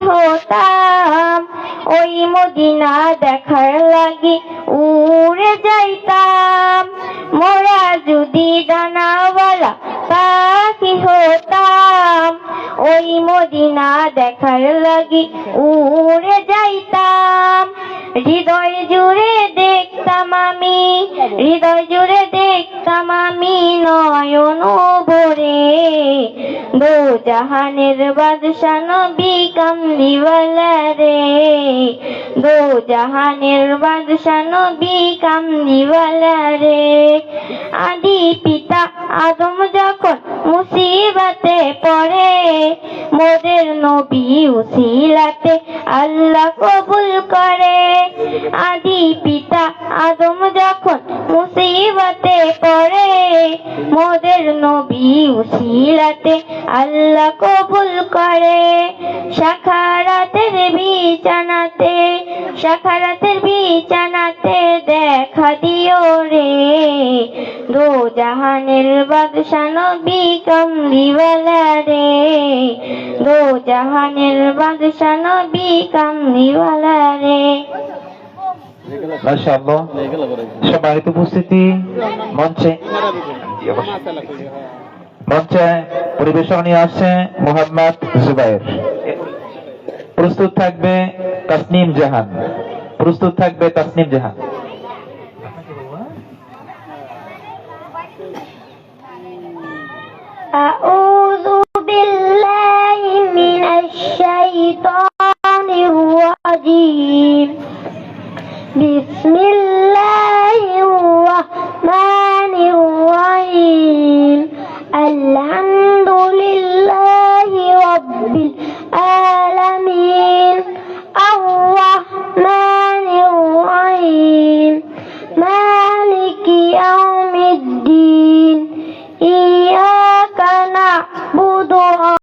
হতাম, ওই মদিনা দেখার লাগি উড়ে যাইতাম। মোরা যদি ডানাওয়ালা পাখি হতাম, ওই মদিনা দেখার লাগি উড়ে যাইতাম। হৃদয় জুড়ে দেখতাম আমি, হৃদয় জুড়ে দেখতাম আমি নয়ন ভরে দো জাহানের বাদশা নবী কামলিওয়ালা রে, দো জাহানের বাদশা নবী কামলিওয়ালা রে। আদি পিতা আদম যখন মুসিবতে পড়ে, মোদের নবী উসিলাতে আল্লাহ কবুল করে। আদি পিতা আদম যখন মুসিবতে পড়ে, মোদের নবী উসিলাতে আল্লাহ কবুল করে। সাখারাতের বিছানাতে, সাখারাতের বিছানাতে দেখা দিও রে, দো জাহানের বাদশা নবী কামলিওয়ালা রে, দো জাহানের বাদশা নবী কামলিওয়ালা রে। মাশাআল্লাহ। সম্মানিত উপস্থিতি, মঞ্চে মঞ্চে পরিবেশনা নিয়ে আসছে মোহাম্মদ জুবাইর। প্রস্তুত থাকবে তাসনিম জাহান, প্রস্তুত থাকবে তাসনিম জাহান। আউযু বিল্লাহি মিনাশ শাইতানির রাজিম। বিসমিল্লাহির রাহমানির রাহিম। আলহামদুলিল্লাহি রাব্বিল আলামিন। আর-রাহমানির রাহিম। মালিকি ইয়াউমিদ্দিন।